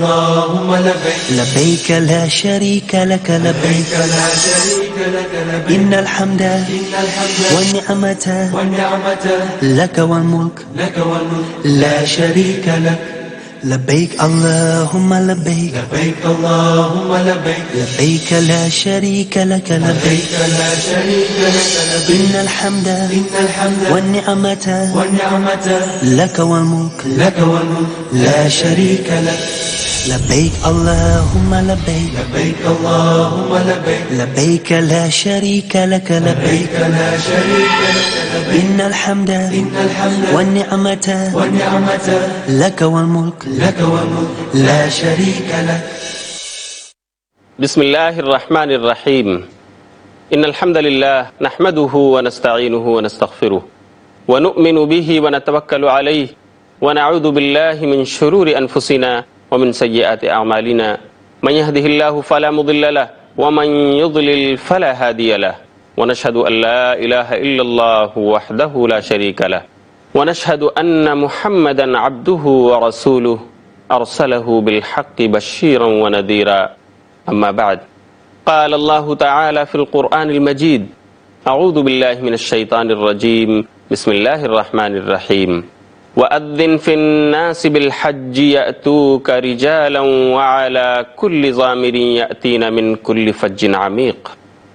اللهم لبيك لبيك لا شريك لك لبيك لا شريك لك لبيك إن الحمد والنعمة لك والملك لا شريك لك لبيك اللهم لبيك لبيك اللهم لبيك لبيك لا شريك لك لبيك لا شريك لك لبيك إن الحمد والنعمة لك والملك لا شريك لك لبيك اللهم لبيك لبيك اللهم لبيك لبيك لا شريك لك لبيك لا شريك لك لبيك إن الحمد والنعمة لك والملك لا شريك لك. بسم الله الرحمن الرحيم. إن الحمد لله نحمده ونستعينه ونستغفره ونؤمن به ونتوكل عليه ونعوذ بالله من شرور أنفسنا ومن سيئات أعمالنا من يهده الله فلا مضل له ومن يضلل فلا هادي له ونشهد أن لا إله إلا الله وحده لا شريك له ونشهد أن محمدا عبده ورسوله أرسله بالحق بشيرا ونذيرا. أما بعد قال الله تعالى في القرآن المجيد أعوذ بالله من الشيطان الرجيم بسم الله الرحمن الرحيم وأذن في الناس بالحج يأتوك رجالا وعلى كل ضامر يأتين من كل فج عميق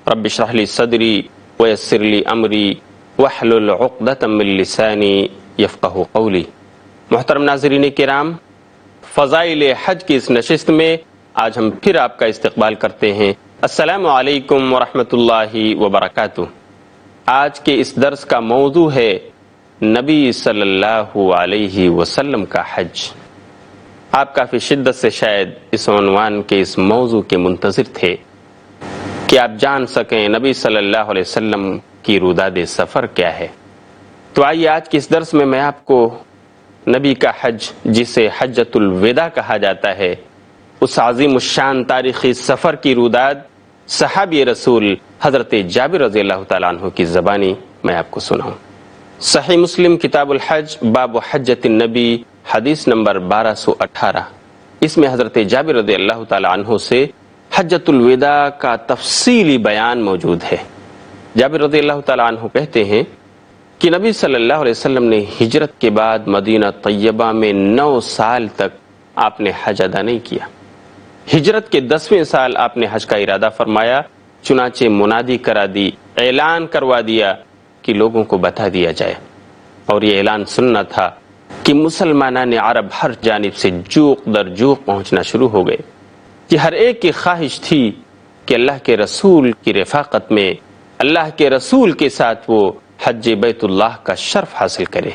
رب اشرح لي صدري ويسر لي أمري واحلل عقدة من لساني يفقه قولي. محترم ناظرین کرام، فضائل حج کی اس نشست میں آج ہم پھر آپ کا استقبال کرتے ہیں. السلام علیکم ورحمۃ اللہ وبرکاتہ. آج کے اس درس کا موضوع ہے نبی صلی اللہ علیہ وسلم کا حج. آپ کافی شدت سے شاید اس عنوان کے اس موضوع کے منتظر تھے کہ آپ جان سکیں نبی صلی اللہ علیہ وسلم کی روداد سفر کیا ہے. تو آئیے آج کے اس درس میں آپ کو نبی کا حج، جسے حجۃ الوداع کہا جاتا ہے، اس عظیم الشان تاریخی سفر کی روداد صحابی رسول حضرت جابر رضی اللہ تعالیٰ عنہ کی زبانی میں آپ کو سناؤں. صحیح مسلم کتاب الحج باب حجۃ النبی حدیث نمبر 1218. اس میں حضرت جابر رضی اللہ تعالیٰ عنہ سے حجۃ الوداع کا تفصیلی بیان موجود ہے. جابر رضی اللہ تعالیٰ عنہ کہتے ہیں کہ نبی صلی اللہ علیہ وسلم نے ہجرت کے بعد مدینہ طیبہ میں 9 سال تک آپ نے حج ادا نہیں کیا. ہجرت کے 10ویں سال آپ نے حج کا ارادہ فرمایا، چنانچہ منادی کرا دی، اعلان کروا دیا کہ لوگوں کو بتا دیا جائے. اور یہ اعلان سننا تھا کہ مسلمانان عرب ہر جانب سے جوق در جوق پہنچنا شروع ہو گئے کہ ہر ایک کی خواہش تھی کہ اللہ کے رسول کی رفاقت میں اللہ کے رسول کے ساتھ وہ حج بیت اللہ کا شرف حاصل کرے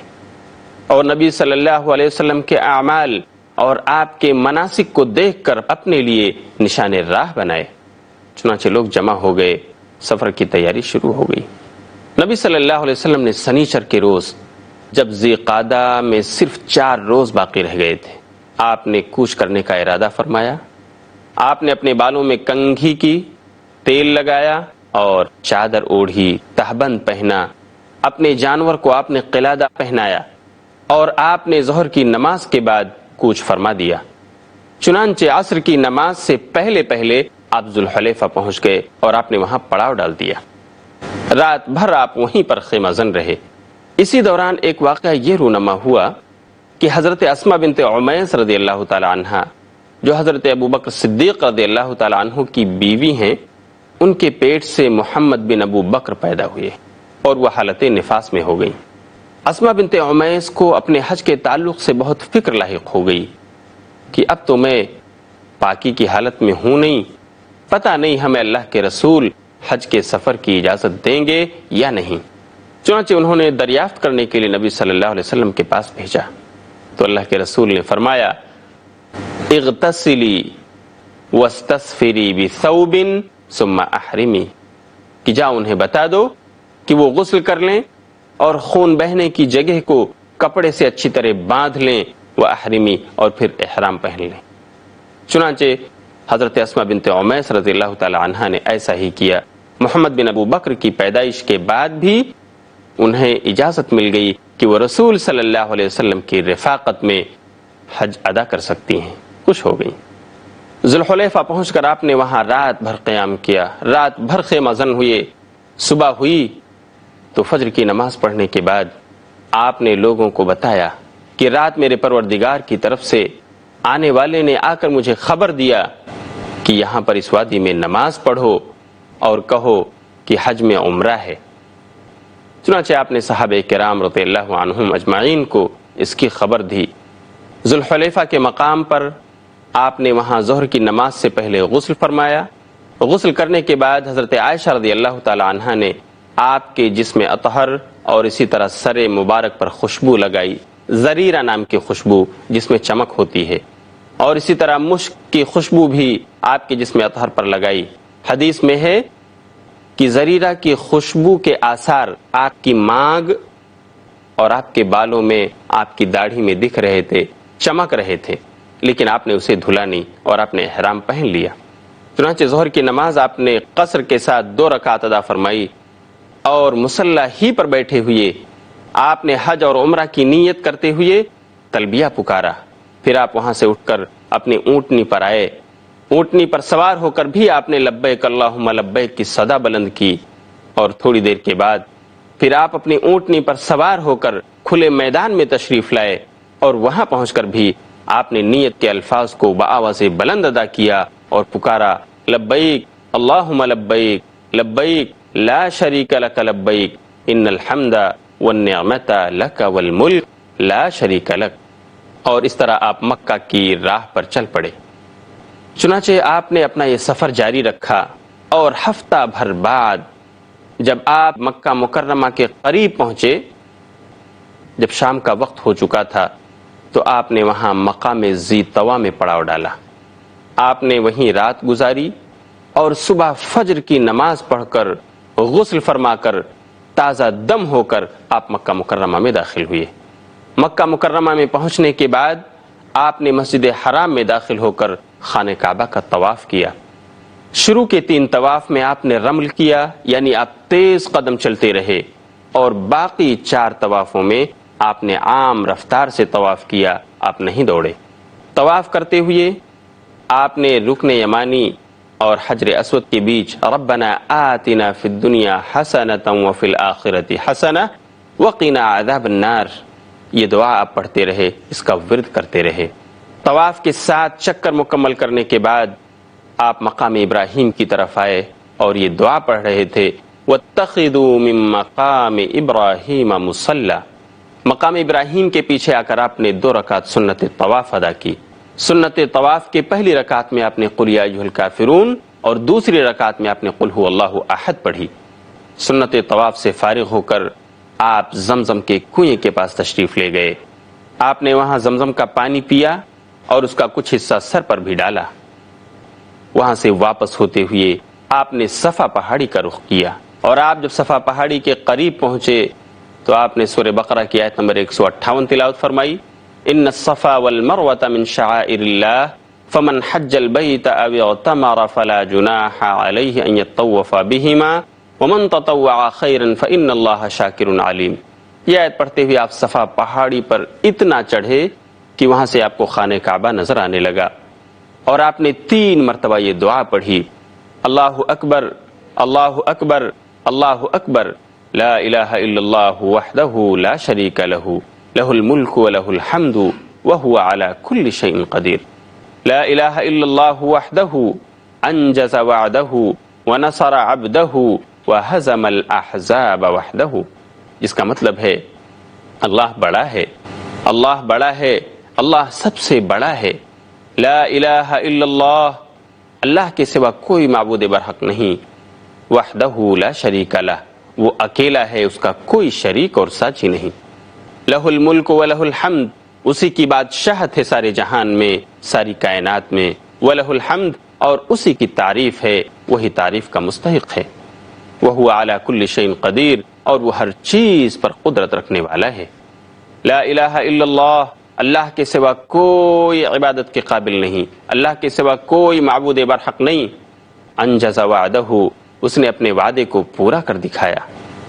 اور نبی صلی اللہ علیہ وسلم کے اعمال اور آپ کے مناسک کو دیکھ کر اپنے لیے نشان راہ بنائے. چنانچہ لوگ جمع ہو گئے، سفر کی تیاری شروع ہو گئی. نبی صلی اللہ علیہ وسلم نے سنیچر کے روز، جب ذی قعدہ میں صرف 4 روز باقی رہ گئے تھے، آپ نے کوچ کرنے کا ارادہ فرمایا. آپ نے اپنے بالوں میں کنگھی کی، تیل لگایا اور چادر اوڑھی، تہبند پہنا. اپنے جانور کو آپ نے قلادہ پہنایا اور آپ نے ظہر کی نماز کے بعد کوچ فرما دیا. چنانچہ عصر کی نماز سے پہلے آپ ذوالحلیفہ پہنچ گئے اور آپ نے وہاں پڑاؤ ڈال دیا. رات بھر آپ وہیں پر خیمہ زن رہے. اسی دوران ایک واقعہ یہ رونما ہوا کہ حضرت اسماء بنت عمیس رضی اللہ تعالی عنہ، جو حضرت ابوبکر صدیق رضی اللہ تعالی عنہ کی بیوی ہیں، ان کے پیٹ سے محمد بن ابو بکر پیدا ہوئے اور وہ حالت نفاس میں ہو گئی. اسماء بنت عمیس کو اپنے حج کے تعلق سے بہت فکر لاحق ہو گئی کہ اب تو میں پاکی کی حالت میں ہوں نہیں، پتہ نہیں ہمیں اللہ کے رسول حج کے سفر کی اجازت دیں گے یا نہیں. چنانچہ انہوں نے دریافت کرنے کے لیے نبی صلی اللہ علیہ وسلم کے پاس بھیجا تو اللہ کے رسول نے فرمایا اغتسلی واستسفری بثوب ثم احرمی، کہ جا انہیں بتا دو کہ وہ غسل کر لیں اور خون بہنے کی جگہ کو کپڑے سے اچھی طرح باندھ لیں، واحرمی، اور پھر احرام پہن لیں. چنانچہ حضرت اسماء بنت عمیس رضی اللہ تعالی عنہا نے ایسا ہی کیا. محمد بن ابو بکر کی پیدائش کے بعد بھی انہیں اجازت مل گئی کہ وہ رسول صلی اللہ علیہ وسلم کی رفاقت میں حج ادا کر سکتی ہیں. خوش ہو گئیں۔ ذوالحلیفہ پہنچ کر آپ نے وہاں رات بھر قیام کیا، رات بھر خیمہ زن ہوئے۔ صبح ہوئی تو فجر کی نماز پڑھنے کے بعد آپ نے لوگوں کو بتایا کہ رات میرے پروردگار کی طرف سے آنے والے نے آ کر مجھے خبر دیا کہ یہاں پر اس وادی میں نماز پڑھو اور کہو کہ حج میں عمرہ ہے۔ چنانچہ آپ نے صحابہ کرام رضی اللہ عنہم اجمعین کو اس کی خبر دی۔ ذوالحلیفہ کے مقام پر آپ نے وہاں ظہر کی نماز سے پہلے غسل فرمایا۔ غسل کرنے کے بعد حضرت عائشہ رضی اللہ تعالی عنہا نے آپ کے جسم اطہر اور اسی طرح سر مبارک پر خوشبو لگائی، زریرہ نام کی خوشبو جس میں چمک ہوتی ہے، اور اسی طرح مشک کی خوشبو بھی آپ کے جسم اطہر پر لگائی۔ حدیث میں ہے کہ زریرہ کی خوشبو کے آثار آپ کی مانگ اور آپ کے بالوں میں، آپ کی داڑھی میں دکھ رہے تھے، چمک رہے تھے، لیکن آپ نے اسے دھلا نہیں اور آپ نے احرام پہن لیا۔ چنانچہ ظہر کی نماز آپ نے قصر کے ساتھ 2 رکعت ادا فرمائی اور مصلی ہی پر بیٹھے ہوئے آپ نے حج اور عمرہ کی نیت کرتے ہوئے تلبیہ پکارا۔ پھر آپ وہاں سے اٹھ کر اپنی اونٹنی پر آئے، اونٹنی پر سوار ہو کر بھی آپ نے لبیک اللہم لبیک کی صدا بلند کی، اور تھوڑی دیر کے بعد پھر آپ اپنی اونٹنی پر سوار ہو کر کھلے میدان میں تشریف لائے، اور وہاں پہنچ کر بھی آپ نے نیت کے الفاظ کو بآواز بلند ادا کیا اور پکارا لبیک اللہم لبیک لبیک لا شریک لک لبیک ان الحمد والنعمت لک والملک لا شریک لک، اور اس طرح آپ مکہ کی راہ پر چل پڑے۔ چنانچہ آپ نے اپنا یہ سفر جاری رکھا، اور ہفتہ بھر بعد جب آپ مکہ مکرمہ کے قریب پہنچے، جب شام کا وقت ہو چکا تھا، تو آپ نے وہاں مقام ذی طویٰ میں پڑاؤ ڈالا۔ آپ نے وہیں رات گزاری اور صبح فجر کی نماز پڑھ کر غسل فرما کر تازہ دم ہو کر آپ مکہ مکرمہ میں داخل ہوئے۔ مکہ مکرمہ میں پہنچنے کے بعد آپ نے مسجد حرام میں داخل ہو کر خانہ کعبہ کا طواف کیا۔ شروع کے 3 طواف میں آپ نے رمل کیا، یعنی آپ تیز قدم چلتے رہے، اور باقی 4 طوافوں میں آپ نے عام رفتار سے طواف کیا، آپ نہیں دوڑے۔ طواف کرتے ہوئے آپ نے رکن یمانی اور حجر اسود کے بیچ ربنا آتنا فی الدنیا حسنۃ وفی الآخرۃ حسنہ وقنا عذاب النار، یہ دعا آپ پڑھتے رہے، اس کا ورد کرتے رہے۔ طواف کے 7 چکر مکمل کرنے کے بعد آپ مقام ابراہیم کی طرف آئے اور یہ دعا پڑھ رہے تھے واتخذوا من مقام ابراہیم مصلی، مقام ابراہیم کے پیچھے آ کر آپ نے 2 رکعت سنت طواف ادا کی۔ سنت طواف کے پہلی رکعت میں آپ نے قل یا ایھا الکافرون اور دوسری رکعت میں آپ نے قل ھو اللہ احد پڑھی۔ سنت طواف سے فارغ ہو کر آپ زمزم کے کنویں کے پاس تشریف لے گئے۔ آپ نے وہاں زمزم کا پانی پیا اور اس کا کچھ حصہ سر پر بھی ڈالا۔ وہاں سے واپس ہوتے ہوئے آپ نے صفا پہاڑی کا رخ کیا، اور آپ جب صفا پہاڑی کے قریب پہنچے تو آپ نے سورہ بقرہ کی آیت نمبر 158 تلاوت فرمائی، ان الصفا والمروة من شعائر اللہ فمن حج البیت او اعتمر فلا جناح علیہ ان یطوف بہما ومن تطوع خیرا فان اللہ شاکر علیم۔ یہ آیت پڑھتے ہوئے آپ صفا پہاڑی پر اتنا چڑھے کہ وہاں سے آپ کو خانہ کعبہ نظر آنے لگا، اور آپ نے 3 مرتبہ یہ دعا پڑھی، اللہ اکبر اللہ اکبر اللہ اکبر لا الہ الا اللہ وحدہ لا شریک لہ لہ الملک ولہ الحمد وہو علی کل شیء قدیر، لا الہ الا اللہ وحدہ انجز وعدہ ونصر عبدہ وہزم الاحزاب وحدہ، جس کا مطلب ہے اللہ بڑا ہے، اللہ بڑا ہے، اللہ سب سے بڑا ہے، لا الہ الا اللہ، اللہ کے سوا کوئی معبود برحق نہیں، وحدہ لا شریک لہ، وہ اکیلا ہے، اس کا کوئی شریک اور ساتھی نہیں، لہ الملک ولہ الحمد، اسی کی بادشاہت ہے سارے جہان میں، ساری کائنات میں، ولہ الحمد، اور اسی کی تعریف ہے، وہی تعریف کا مستحق ہے، وہو علی کل شیء قدیر، اور وہ ہر چیز پر قدرت رکھنے والا ہے، لا الہ الا اللہ، اللہ کے سوا کوئی عبادت کے قابل نہیں، اللہ کے سوا کوئی معبود برحق نہیں، انجز وعدہ، اس نے اپنے وعدے کو پورا کر دکھایا،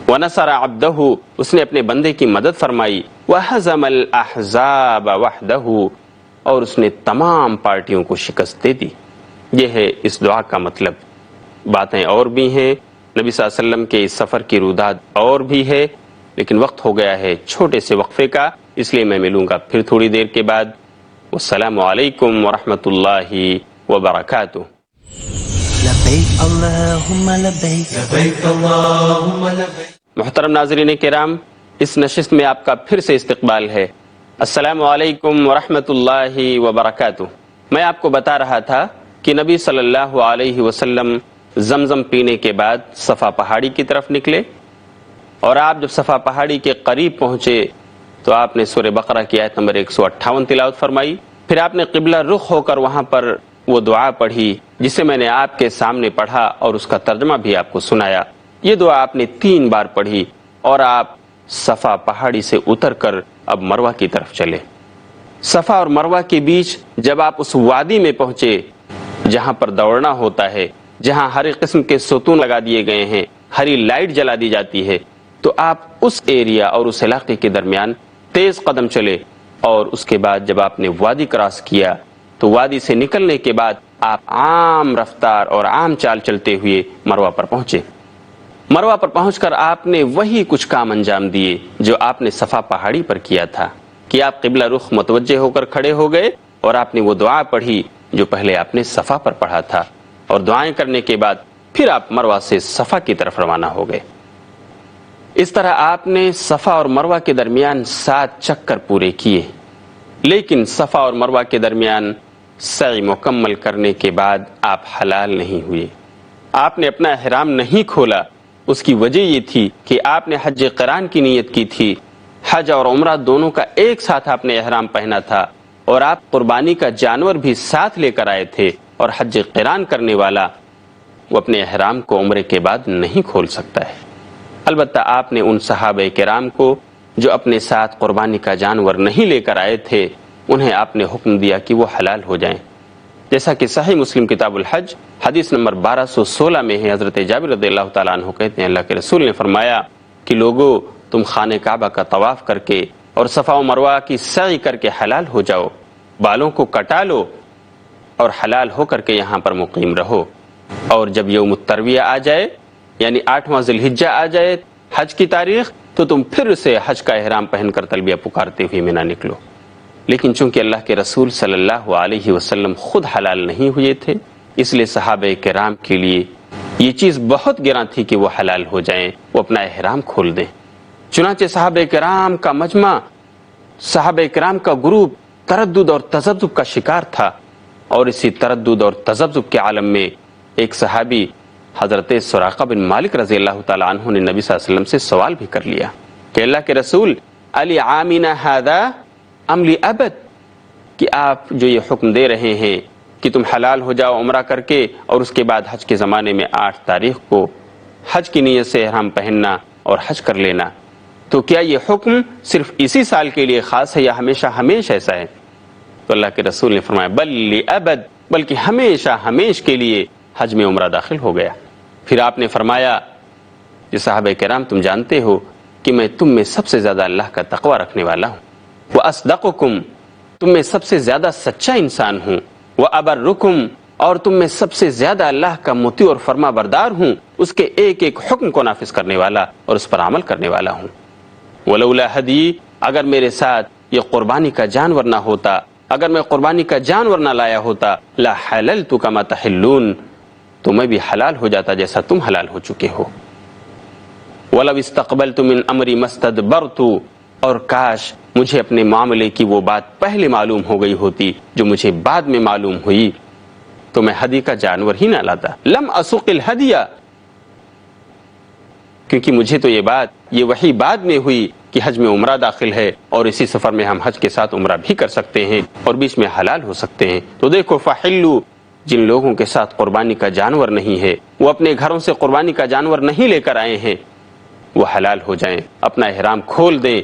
ونصر عبدہ، اس نے اپنے بندے کی مدد فرمائی، وہزم الاحزاب وحدہ، اور اس نے تمام پارٹیوں کو شکست دے دی۔ یہ ہے اس دعا کا مطلب۔ باتیں اور بھی ہیں، نبی صلی اللہ علیہ وسلم کے اس سفر کی روداد اور بھی ہے، لیکن وقت ہو گیا ہے چھوٹے سے وقفے کا، اس لیے میں ملوں گا پھر تھوڑی دیر کے بعد۔ والسلام علیکم ورحمۃ اللہ وبرکاتہ۔ لبیک اللہم لبیک، لبيك اللهم لبيك محترم ناظرین کرام، اس نشست میں آپ کا پھر سے استقبال ہے۔ السلام علیکم ورحمۃ اللہ وبرکاتہ۔ میں آپ کو بتا رہا تھا کہ نبی صلی اللہ علیہ وسلم زمزم پینے کے بعد صفا پہاڑی کی طرف نکلے، اور آپ جب صفا پہاڑی کے قریب پہنچے تو آپ نے سورہ بقرہ کی آیت نمبر 158 تلاوت فرمائی۔ پھر آپ نے قبلہ رخ ہو کر وہاں پر وہ دعا پڑھی جسے میں نے آپ کے سامنے پڑھا اور اس کا ترجمہ بھی آپ کو سنایا۔ یہ دعا آپ نے 3 بار پڑھی اور آپ صفا پہاڑی سے اتر کر اب مروہ کی طرف چلے۔ صفا اور مروہ کے بیچ جب آپ اس وادی میں پہنچے جہاں پر دوڑنا ہوتا ہے، جہاں ہر ایک قسم کے ستون لگا دیے گئے ہیں، ہری لائٹ جلا دی جاتی ہے، تو آپ اس ایریا اور اس علاقے کے درمیان تیز قدم چلے، اور اس کے بعد جب آپ نے وادی کراس کیا تو وادی سے نکلنے کے بعد آپ عام رفتار اور عام چال چلتے ہوئے مروہ پر پہنچے۔ مروہ پر پہنچ کر آپ نے وہی کچھ کام انجام دیے جو آپ نے صفا پہاڑی پر کیا تھا، کہ آپ قبلہ رخ متوجہ ہو کر کھڑے ہو گئے اور آپ نے وہ دعا پڑھی جو پہلے آپ نے صفا پر پڑھا تھا، اور دعائیں کرنے کے بعد پھر آپ مروہ سے صفا کی طرف روانہ ہو گئے۔ اس طرح آپ نے صفا اور مروہ کے درمیان 7 چکر پورے کیے، لیکن صفا اور مروہ کے درمیان سعی مکمل کرنے کے بعد آپ حلال نہیں ہوئے۔ آپ نے اپنا احرام نہیں کھولا۔ اس کی وجہ یہ تھی کہ آپ نے حج قران کی نیت کی تھی۔ حج اور عمرہ دونوں کا ایک ساتھ آپ نے احرام پہنا تھا، اور آپ قربانی کا جانور بھی ساتھ لے کر آئے تھے، اور حج قران کرنے والا وہ اپنے احرام کو عمرے کے بعد نہیں کھول سکتا ہے۔ البتہ آپ نے ان صحابہ کرام کو جو اپنے ساتھ قربانی کا جانور نہیں لے کر آئے تھے، انہیں آپ نے حکم دیا کہ وہ حلال ہو جائیں، جیسا کہ صحیح مسلم کتاب الحج حدیث نمبر 1216 میں ہے۔ حضرت جابر رضی اللہ تعالیٰ عنہ کہتے ہیں اللہ کے رسول نے فرمایا کہ لوگو، تم خانہ کعبہ کا طواف کر کے اور صفا و مروہ کی سعی کر کے حلال ہو جاؤ، بالوں کو کٹا لو اور حلال ہو کر کے یہاں پر مقیم رہو، اور جب یوم الترویہ آ جائے یعنی 8واں ذی الحجہ آ جائے حج کی تاریخ، تو تم پھر سے حج کا احرام پہن کر تلبیہ پکارتے ہوئے منی نکلو۔ لیکن چونکہ اللہ کے رسول صلی اللہ علیہ وسلم خود حلال نہیں ہوئے تھے، اس لیے صحابہ کرام کے لیے یہ چیز بہت گراں تھی کہ وہ حلال ہو جائیں، وہ اپنا احرام کھول دیں۔ چنانچہ صحابہ کرام کا مجمع، صحابہ کرام کا گروپ تردد اور تذبذب کا شکار تھا، اور اسی تردد اور تذبذب کے عالم میں ایک صحابی حضرت سراقہ بن مالک رضی اللہ تعالیٰ عنہ نے نبی صلی اللہ علیہ وسلم سے سوال بھی کر لیا کہ اللہ کے رسول، علی عامنا ھذا ام لی ابد، کہ آپ جو یہ حکم دے رہے ہیں کہ تم حلال ہو جاؤ عمرہ کر کے، اور اس کے بعد حج کے زمانے میں 8 تاریخ کو حج کی نیت سے احرام پہننا اور حج کر لینا، تو کیا یہ حکم صرف اسی سال کے لیے خاص ہے یا ہمیشہ ہمیشہ ایسا ہے؟ تو اللہ کے رسول نے فرمایا بل لابد، بلکہ ہمیشہ ہمیش کے لیے حج میں عمرہ داخل ہو گیا۔ پھر آپ نے فرمایا کہ صحابہ کرام، تم جانتے ہو کہ میں تم میں سب سے زیادہ اللہ کا تقوی رکھنے والا ہوں، وَأَصْدَقُكُمْ، تم میں سب سے زیادہ سچا انسان ہوں، وَأَبَرُّكُمْ، اور تم میں سب سے زیادہ اللہ کا مطیع اور فرما بردار ہوں، اس کے ایک ایک حکم کو نافذ کرنے والا اور اس پر عمل کرنے والا ہوں۔ وَلَوْلَا ہدی، اگر میرے ساتھ یہ قربانی کا جانور نہ ہوتا، اگر میں قربانی کا جانور نہ لایا ہوتا، لَحَلَلْتُ كَمَا تَحِلُّونَ، تو میں بھی حلال ہو جاتا جیسا تم حلال ہو چکے ہو۔ وَلَوْ اسْتَقْبَلْتُ مِنْ أَمْرِي مَا اسْتَدْبَرْتُ، اور کاش مجھے اپنے معاملے کی وہ بات پہلے معلوم ہو گئی ہوتی جو مجھے بعد میں معلوم ہوئی، تو میں ہدی کا جانور ہی نہ لاتا۔ لم اسق الہدیہ، کیونکہ مجھے تو یہ وحی بعد میں ہوئی کہ حج میں عمرہ داخل ہے، اور اسی سفر میں ہم حج کے ساتھ عمرہ بھی کر سکتے ہیں اور بیچ میں حلال ہو سکتے ہیں۔ تو دیکھو، فحلو، جن لوگوں کے ساتھ قربانی کا جانور نہیں ہے، وہ اپنے گھروں سے قربانی کا جانور نہیں لے کر آئے ہیں، وہ حلال ہو جائیں، اپنا احرام کھول دیں،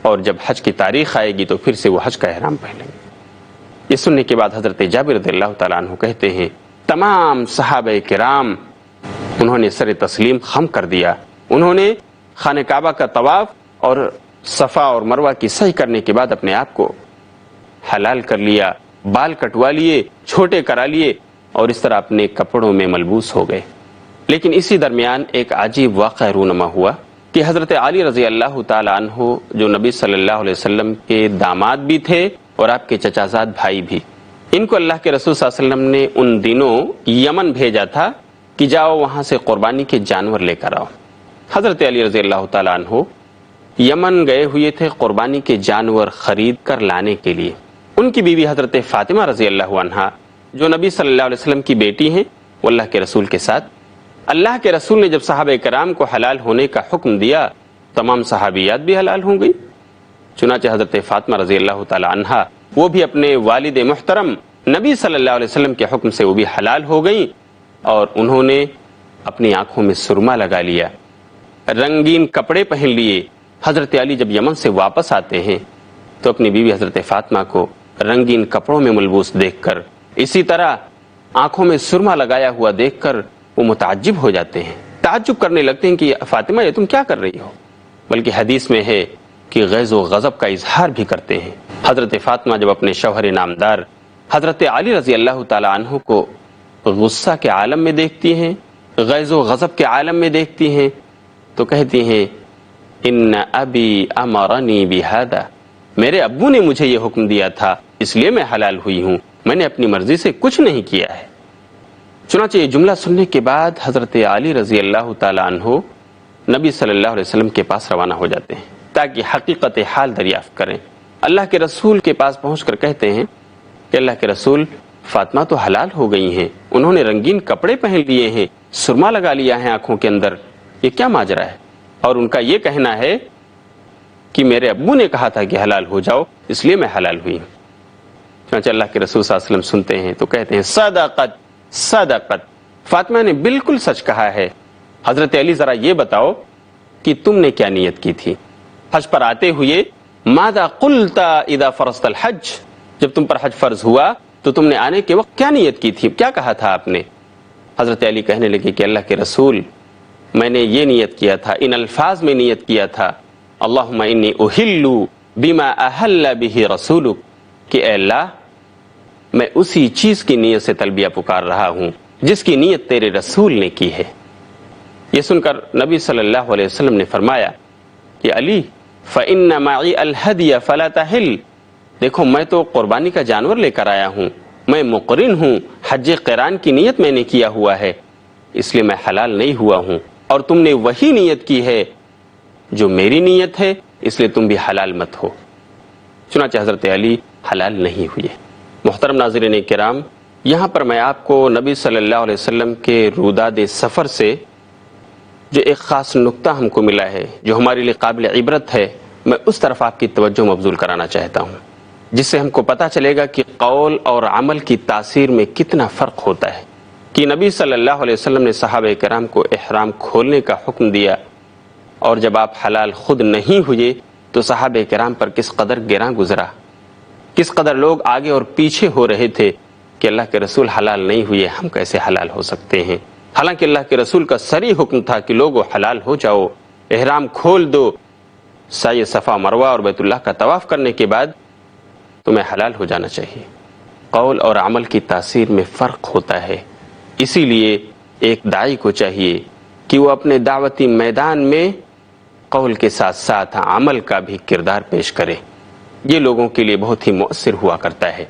اور جب حج کی تاریخ آئے گی تو پھر سے وہ حج کا احرام پہنیں گے۔ یہ سننے کے بعد حضرت جابر رضی اللہ تعالیٰ عنہ کہتے ہیں تمام صحابہ کرام انہوں نے سر تسلیم خم کر دیا، انہوں نے خانہ کعبہ کا طواف اور صفا اور مروہ کی سعی کرنے کے بعد اپنے آپ کو حلال کر لیا، بال کٹوا لیے، چھوٹے کرا لیے اور اس طرح اپنے کپڑوں میں ملبوس ہو گئے۔ لیکن اسی درمیان ایک عجیب واقعہ رونما ہوا کہ حضرت علی رضی اللہ تعالی عنہ جو نبی صلی اللہ علیہ وسلم کے داماد بھی تھے اور آپ کے چچازاد بھائی بھی، ان کو اللہ کے رسول صلی اللہ علیہ وسلم نے ان دنوں یمن بھیجا تھا کہ جاؤ وہاں سے قربانی کے جانور لے کر آؤ۔ حضرت علی رضی اللہ تعالی عنہ یمن گئے ہوئے تھے قربانی کے جانور خرید کر لانے کے لیے۔ ان کی بیوی حضرت فاطمہ رضی اللہ عنہا جو نبی صلی اللہ علیہ وسلم کی بیٹی ہیں، وہ اللہ کے رسول کے ساتھ، اللہ کے رسول نے جب صحابہ کرام کو حلال ہونے کا حکم دیا، تمام صحابیات بھی حلال ہو گئی۔ چنانچہ حضرت فاطمہ رضی اللہ تعالی عنہا وہ بھی اپنے والد محترم نبی صلی اللہ علیہ وسلم کے حکم سے وہ بھی حلال ہو گئیں اور انہوں نے اپنی آنکھوں میں سرما لگا لیا، رنگین کپڑے پہن لیے۔ حضرت علی جب یمن سے واپس آتے ہیں تو اپنی بیوی حضرت فاطمہ کو رنگین کپڑوں میں ملبوس دیکھ کر، اسی طرح آنکھوں میں سرما لگایا ہوا دیکھ کر وہ متعجب ہو جاتے ہیں، تعجب کرنے لگتے ہیں کہ فاطمہ یہ تم کیا کر رہی ہو؟ بلکہ حدیث میں ہے کہ غیظ و غضب کا اظہار بھی کرتے ہیں۔ حضرت فاطمہ جب اپنے شوہر نامدار حضرت علی رضی اللہ تعالی عنہ کو غصہ کے عالم میں دیکھتی ہیں، غیظ و غضب کے عالم میں دیکھتی ہیں تو کہتی ہیں ان ابی امرنی بہذا، میرے ابو نے مجھے یہ حکم دیا تھا اس لیے میں حلال ہوئی ہوں، میں نے اپنی مرضی سے کچھ نہیں کیا ہے۔ چنانچہ یہ جملہ سننے کے بعد حضرت علی رضی اللہ تعالی عنہ نبی صلی اللہ علیہ وسلم کے پاس روانہ ہو جاتے ہیں تاکہ حقیقت حال دریافت کریں۔ اللہ کے رسول کے پاس پہنچ کر کہتے ہیں کہ اللہ کے رسول، فاطمہ تو حلال ہو گئی ہیں، انہوں نے رنگین کپڑے پہن لیے ہیں، سرما لگا لیا ہے آنکھوں کے اندر، یہ کیا ماجرا ہے؟ اور ان کا یہ کہنا ہے کہ میرے ابو نے کہا تھا کہ حلال ہو جاؤ اس لیے میں حلال ہوئی ہوں۔ چنانچہ اللہ کے رسول صلی اللہ علیہ وسلم سنتے ہیں تو کہتے ہیں صدقت صدقت، فاطمہ نے بالکل سچ کہا ہے۔ حضرت علی ذرا یہ بتاؤ کہ تم نے کیا نیت کی تھی حج پر آتے ہوئے؟ ماذا قلت اذا فرضت الحج، جب تم پر حج فرض ہوا تو تم نے آنے کے وقت کیا نیت کی تھی، کیا کہا تھا آپ نے؟ حضرت علی کہنے لگے کہ اللہ کے رسول، میں نے یہ نیت کیا تھا، ان الفاظ میں نیت کیا تھا، اللہم انی احل بما احل بہ رسولک، کہ اے اللہ میں اسی چیز کی نیت سے تلبیہ پکار رہا ہوں جس کی نیت تیرے رسول نے کی ہے۔ یہ سن کر نبی صلی اللہ علیہ وسلم نے فرمایا کہ علی فإن معی الہدی فلا تحل، دیکھو میں تو قربانی کا جانور لے کر آیا ہوں، میں مقرن ہوں، حج قران کی نیت میں نے کیا ہوا ہے، اس لیے میں حلال نہیں ہوا ہوں، اور تم نے وہی نیت کی ہے جو میری نیت ہے، اس لیے تم بھی حلال مت ہو۔ چنانچہ حضرت علی حلال نہیں ہوئے۔ محترم ناظرین کرام، یہاں پر میں آپ کو نبی صلی اللہ علیہ وسلم کے روداد سفر سے جو ایک خاص نقطہ ہم کو ملا ہے جو ہمارے لیے قابل عبرت ہے، میں اس طرف آپ کی توجہ مبذول کرانا چاہتا ہوں، جس سے ہم کو پتہ چلے گا کہ قول اور عمل کی تاثیر میں کتنا فرق ہوتا ہے۔ کہ نبی صلی اللہ علیہ وسلم نے صحابہ کرام کو احرام کھولنے کا حکم دیا، اور جب آپ حلال خود نہیں ہوئے تو صحابہ کرام پر کس قدر گراں گزرا، کس قدر لوگ آگے اور پیچھے ہو رہے تھے کہ اللہ کے رسول حلال نہیں ہوئے، ہم کیسے حلال ہو سکتے ہیں؟ حالانکہ اللہ کے رسول کا صریح حکم تھا کہ لوگوں حلال ہو جاؤ، احرام کھول دو، سعی صفا مروہ اور بیت اللہ کا طواف کرنے کے بعد تمہیں حلال ہو جانا چاہیے۔ قول اور عمل کی تاثیر میں فرق ہوتا ہے، اسی لیے ایک داعی کو چاہیے کہ وہ اپنے دعوتی میدان میں قول کے ساتھ ساتھ عمل کا بھی کردار پیش کرے، یہ لوگوں کے لیے بہت ہی مؤثر ہوا کرتا ہے۔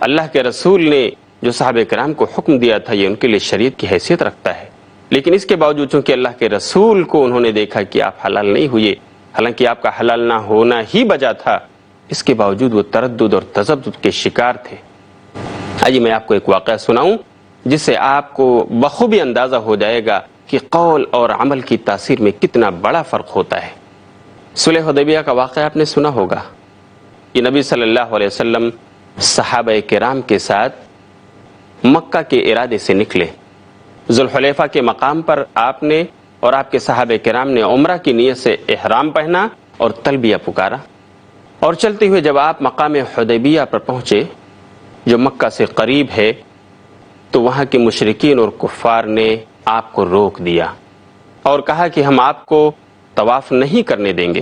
اللہ کے رسول نے جو صحابہ کرام کو حکم دیا تھا یہ ان کے لیے شریعت کی حیثیت رکھتا ہے، لیکن اس کے باوجود چونکہ اللہ کے رسول کو انہوں نے دیکھا کہ آپ حلال نہیں ہوئے، حالانکہ آپ کا حلال نہ ہونا ہی وجہ تھا، اس کے باوجود وہ تردد اور تذبذب کے شکار تھے۔ آئیے میں آپ کو ایک واقعہ سناؤں جس سے آپ کو بخوبی اندازہ ہو جائے گا کہ قول اور عمل کی تاثیر میں کتنا بڑا فرق ہوتا ہے۔ صلح حدیبیہ کا واقعہ آپ نے سنا ہوگا کہ نبی صلی اللہ علیہ وسلم صحابہ کرام کے ساتھ مکہ کے ارادے سے نکلے۔ ذوالحلیفہ کے مقام پر آپ نے اور آپ کے صحابہ کرام نے عمرہ کی نیت سے احرام پہنا اور تلبیہ پکارا، اور چلتے ہوئے جب آپ مقام حدیبیہ پر پہنچے جو مکہ سے قریب ہے تو وہاں کے مشرکین اور کفار نے آپ کو روک دیا اور کہا کہ ہم آپ کو طواف نہیں کرنے دیں گے۔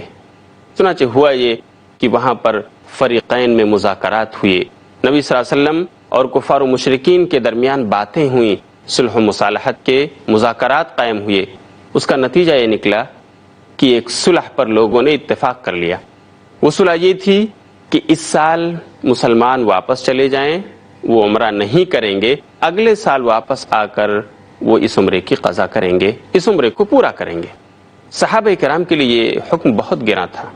چنانچہ ہوا یہ کہ وہاں پر فریقین میں مذاکرات ہوئے، نبی صلی اللہ علیہ وسلم اور کفار و مشرکین کے درمیان باتیں ہوئیں، صلح و مصالحت کے مذاکرات قائم ہوئے، اس کا نتیجہ یہ نکلا کہ ایک صلح پر لوگوں نے اتفاق کر لیا۔ وہ صلح یہ تھی کہ اس سال مسلمان واپس چلے جائیں، وہ عمرہ نہیں کریں گے، اگلے سال واپس آ کر وہ اس عمرے کی قضا کریں گے، اس عمرے کو پورا کریں گے۔ صحابہ کرام کے لیے یہ حکم بہت گراں تھا،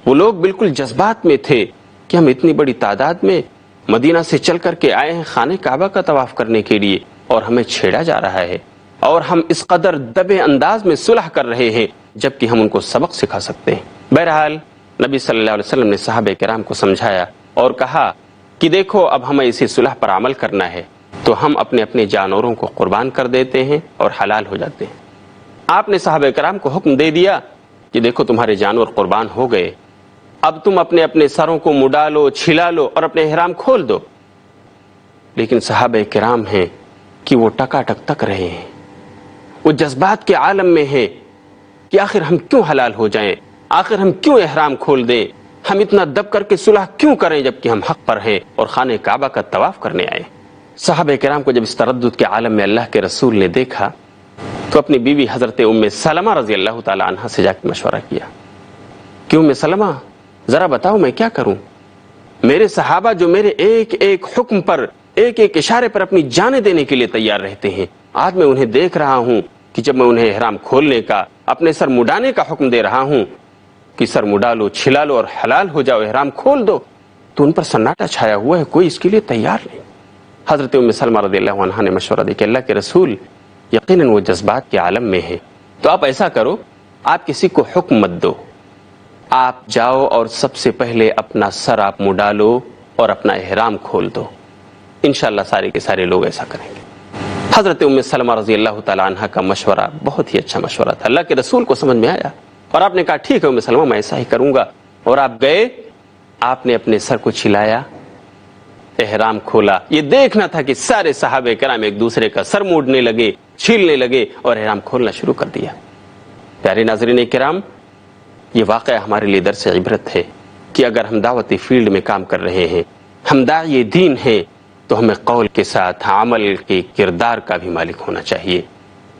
وہ لوگ بالکل جذبات میں تھے کہ ہم اتنی بڑی تعداد میں مدینہ سے چل کر کے آئے ہیں خانہ کعبہ کا طواف کرنے کے لیے، اور ہمیں چھیڑا جا رہا ہے، اور ہم اس قدر دبے انداز میں صلح کر رہے ہیں جبکہ ہم ان کو سبق سکھا سکتے ہیں۔ بہرحال نبی صلی اللہ علیہ وسلم نے صحابہ کرام کو سمجھایا اور کہا کہ دیکھو اب ہمیں اسی صلح پر عمل کرنا ہے، تو ہم اپنے اپنے جانوروں کو قربان کر دیتے ہیں اور حلال ہو جاتے ہیں۔ آپ نے صحابہ کرام کو حکم دے دیا کہ دیکھو تمہارے جانور قربان ہو گئے، اب تم اپنے اپنے سروں کو مڈا لو، چھلا لو اور اپنے احرام کھول دو۔ لیکن صحابہ کرام ہیں کہ وہ ٹکاٹک تک رہے ہیں، وہ جذبات کے عالم میں ہیں کہ آخر ہم کیوں حلال ہو جائیں، آخر ہم کیوں احرام کھول دیں، ہم اتنا دب کر کے صلح کیوں کریں جبکہ ہم حق پر ہیں اور خانہ کعبہ کا طواف کرنے آئے۔ صحابہ کرام کو جب اس تردد کے عالم میں اللہ کے رسول نے دیکھا تو اپنی بیوی حضرت ام سلمہ رضی اللہ تعالی عنہا سے جا کے مشورہ کیا کہ ام سلمہ ذرا بتاؤ میں کیا کروں، میرے صحابہ جو میرے ایک ایک حکم پر، ایک ایک اشارے پر اپنی جانیں دینے کے لیے تیار رہتے ہیں، آج میں انہیں دیکھ رہا ہوں کہ جب میں انہیں احرام کھولنے کا، اپنے سر مڈانے کا حکم دے رہا ہوں کہ سر مڈا لو، چھلا لو اور حلال ہو جاؤ، احرام کھول دو، تو ان پر سناٹا چھایا ہوا ہے، کوئی اس کے لیے تیار نہیں۔ حضرت ام سلمہ رضی اللہ عنہا نے مشورہ دیا کہ اللہ کے رسول یقیناً وہ جذبات کے عالم میں ہے، تو آپ ایسا کرو، آپ کسی کو حکم مت دو، آپ جاؤ اور سب سے پہلے اپنا سر آپ مڈا لو اور اپنا احرام کھول دو، انشاءاللہ سارے کے سارے لوگ ایسا کریں گے۔ حضرت ام سلمہ رضی اللہ تعالی عنہا کا مشورہ بہت ہی اچھا مشورہ تھا، اللہ کے رسول کو سمجھ میں آیا اور آپ نے کہا ٹھیک ہے ام سلمہ میں ایسا ہی کروں گا، اور آپ گئے، آپ نے اپنے سر کو چھلایا، احرام کھولا۔ یہ دیکھنا تھا کہ سارے صحابہ کرام ایک دوسرے کا سر موڑنے لگے، چھیلنے لگے اور احرام کھولنا شروع کر دیا۔ پیارے ناظرین کرام، یہ واقعہ ہمارے لیے درس عبرت ہے کہ اگر ہم دعوتی فیلڈ میں کام کر رہے ہیں، ہم داعی دین ہیں، تو ہمیں قول کے ساتھ عمل کے کردار کا بھی مالک ہونا چاہیے،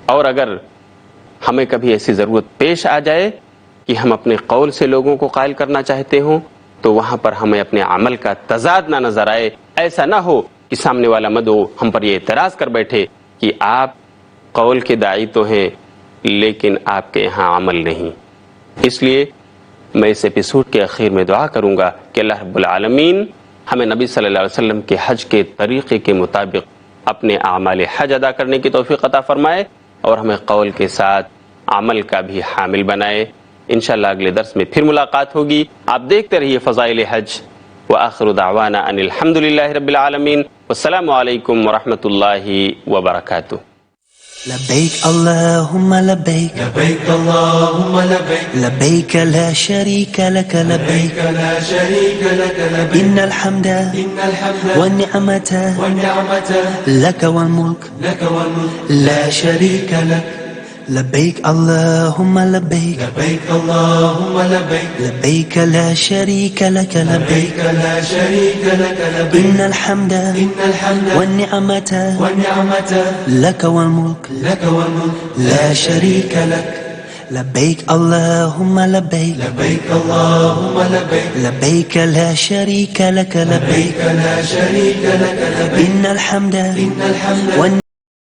اور اگر ہمیں کبھی ایسی ضرورت پیش آ جائے کہ ہم اپنے قول سے لوگوں کو قائل کرنا چاہتے ہوں تو وہاں پر ہمیں اپنے عمل کا تضاد نہ نظر آئے، ایسا نہ ہو کہ سامنے والا مدعو ہم پر یہ اعتراض کر بیٹھے کہ آپ قول کے داعی تو ہیں لیکن آپ کے یہاں عمل نہیں۔ اس لیے میں اس ایپیسوڈ کے اخیر میں دعا کروں گا کہ اللہ رب العالمین ہمیں نبی صلی اللہ علیہ وسلم کے حج کے طریقے کے مطابق اپنے اعمال حج ادا کرنے کی توفیق عطا فرمائے اور ہمیں قول کے ساتھ عمل کا بھی حامل بنائے۔ انشاءاللہ اگلے درس میں پھر ملاقات ہوگی۔ آپ دیکھتے رہیے فضائل حج۔ وآخر دعوانا ان الحمدللہ رب العالمین، والسلام علیکم ورحمۃ اللہ وبرکاتہ۔ لبيك اللهم لبيك لبيك اللهم لبيك لبيك لا شريك لك لبيك لا شريك لك لبيك إن الحمد والنعمة والنعمة لك والملك لك والملك لا شريك لك لبيك اللهم لبيك لبيك اللهم لبيك لبيك لا شريك لك لبيك لا شريك لك لبيك إن الحمد والنعمة والنعمة لك والملك لك والملك لا شريك لك لبيك اللهم لبيك لبيك اللهم لبيك لبيك لا شريك لك لبيك لا شريك لك لبيك إن الحمد والنعمة